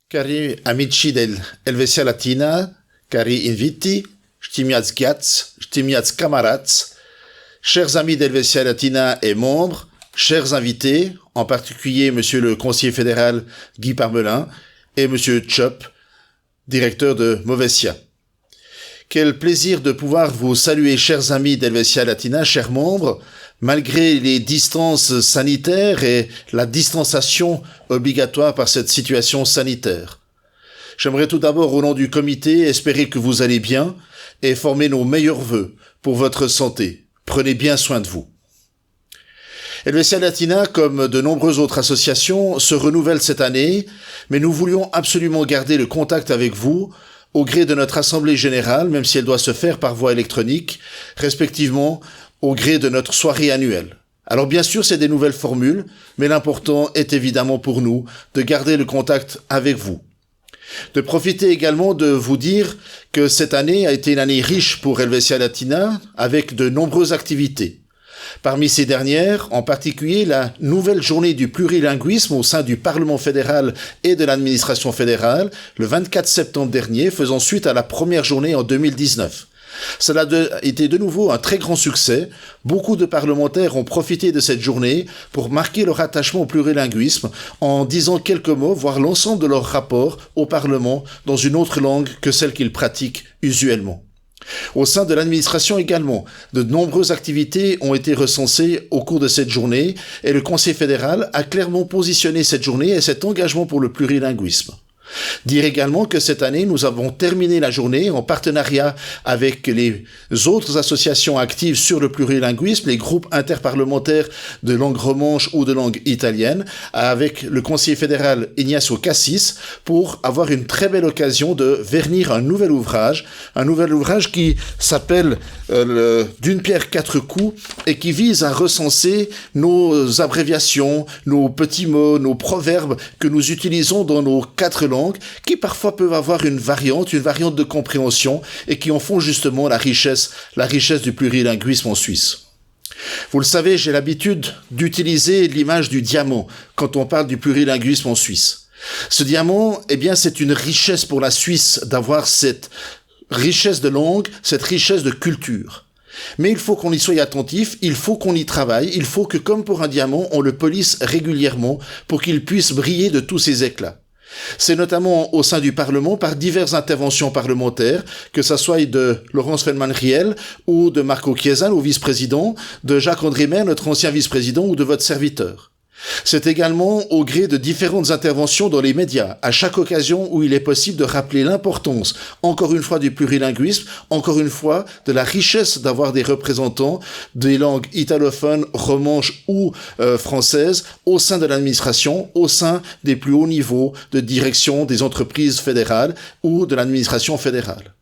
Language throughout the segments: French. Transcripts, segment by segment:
Cari amici dell'Helvetia Latina, cari inviti, stimiați ghiați, stimiați camarades, chers amis d'Helvetia Latina et membres, chers invités, en particulier Monsieur le conseiller fédéral Guy Parmelin et Monsieur Chop, directeur de Movesia. Quel plaisir de pouvoir vous saluer, chers amis d'Helvetia Latina, chers membres, malgré les distances sanitaires et la distanciation obligatoire par cette situation sanitaire. J'aimerais tout d'abord, au nom du comité, espérer que vous allez bien et former nos meilleurs vœux pour votre santé. Prenez bien soin de vous. Helvetia Latina, comme de nombreuses autres associations, se renouvelle cette année, mais nous voulions absolument garder le contact avec vous au gré de notre assemblée générale, même si elle doit se faire par voie électronique, respectivement au gré de notre soirée annuelle. Alors bien sûr, c'est des nouvelles formules, mais l'important est évidemment pour nous de garder le contact avec vous. De profiter également de vous dire que cette année a été une année riche pour Helvetia Latina, avec de nombreuses activités. Parmi ces dernières, en particulier la nouvelle journée du plurilinguisme au sein du Parlement fédéral et de l'administration fédérale, le 24 septembre dernier, faisant suite à la première journée en 2019. Cela a été de nouveau un très grand succès. Beaucoup de parlementaires ont profité de cette journée pour marquer leur attachement au plurilinguisme en disant quelques mots, voire l'ensemble de leur rapport au Parlement dans une autre langue que celle qu'ils pratiquent usuellement. Au sein de l'administration également, de nombreuses activités ont été recensées au cours de cette journée et le Conseil fédéral a clairement positionné cette journée et cet engagement pour le plurilinguisme. Dire également que cette année, nous avons terminé la journée en partenariat avec les autres associations actives sur le plurilinguisme, les groupes interparlementaires de langue romanche ou de langue italienne, avec le conseiller fédéral Ignacio Cassis, pour avoir une très belle occasion de vernir un nouvel ouvrage qui s'appelle D'une pierre quatre coups et qui vise à recenser nos abréviations, nos petits mots, nos proverbes que nous utilisons dans nos quatre langues, qui parfois peuvent avoir une variante de compréhension et qui en font justement la richesse du plurilinguisme en Suisse. Vous le savez, j'ai l'habitude d'utiliser l'image du diamant quand on parle du plurilinguisme en Suisse. Ce diamant, c'est une richesse pour la Suisse d'avoir cette richesse de langue, cette richesse de culture. Mais il faut qu'on y soit attentif, il faut qu'on y travaille, il faut que, comme pour un diamant, on le polisse régulièrement pour qu'il puisse briller de tous ses éclats. C'est notamment au sein du Parlement par diverses interventions parlementaires, que ça soit de Laurence Feldman-Riel ou de Marco Chiesa, au vice-président, de Jacques-André Maire, notre ancien vice-président, ou de votre serviteur. C'est également au gré de différentes interventions dans les médias, à chaque occasion où il est possible de rappeler l'importance, encore une fois, du plurilinguisme, encore une fois, de la richesse d'avoir des représentants des langues italophones, romanches ou françaises au sein de l'administration, au sein des plus hauts niveaux de direction des entreprises fédérales ou de l'administration fédérale.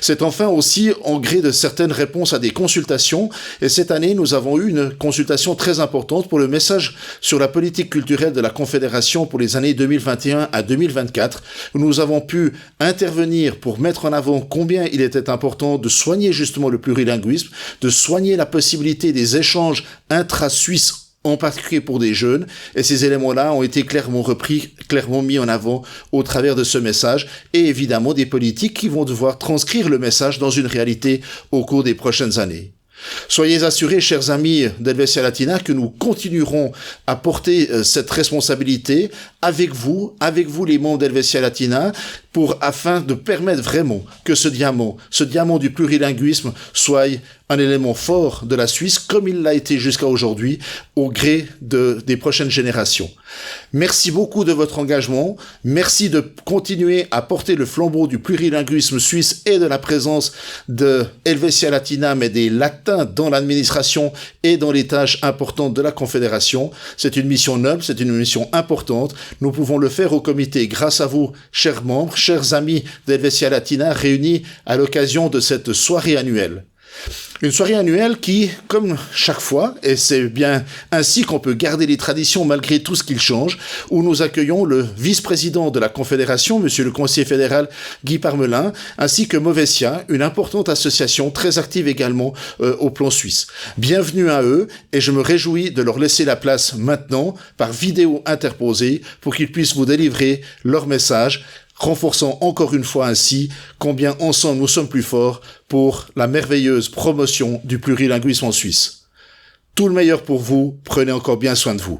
C'est enfin aussi en gré de certaines réponses à des consultations, et cette année nous avons eu une consultation très importante pour le message sur la politique culturelle de la Confédération pour les années 2021 à 2024, où nous avons pu intervenir pour mettre en avant combien il était important de soigner justement le plurilinguisme, de soigner la possibilité des échanges intra-suisses, en particulier pour des jeunes, et ces éléments-là ont été clairement repris, clairement mis en avant au travers de ce message, et évidemment des politiques qui vont devoir transcrire le message dans une réalité au cours des prochaines années. Soyez assurés, chers amis d'Helvetia Latina, que nous continuerons à porter cette responsabilité avec vous les membres d'Helvetia Latina, afin de permettre vraiment que ce diamant du plurilinguisme soit un élément fort de la Suisse, comme il l'a été jusqu'à aujourd'hui, au gré des prochaines générations. Merci beaucoup de votre engagement. Merci de continuer à porter le flambeau du plurilinguisme suisse et de la présence de Helvetia Latina, mais des latins dans l'administration et dans les tâches importantes de la Confédération. C'est une mission noble, c'est une mission importante. Nous pouvons le faire au comité grâce à vous, chers membres, chers amis d'Helvetia Latina, réunis à l'occasion de cette soirée annuelle. Une soirée annuelle qui, comme chaque fois, et c'est bien ainsi qu'on peut garder les traditions malgré tout ce qu'il change, où nous accueillons le vice-président de la Confédération, monsieur le conseiller fédéral Guy Parmelin, ainsi que Movesia, une importante association très active également au plan suisse. Bienvenue à eux, et je me réjouis de leur laisser la place maintenant, par vidéo interposée, pour qu'ils puissent vous délivrer leur message, renforçant encore une fois ainsi combien ensemble nous sommes plus forts pour la merveilleuse promotion du plurilinguisme en Suisse. Tout le meilleur pour vous, prenez encore bien soin de vous.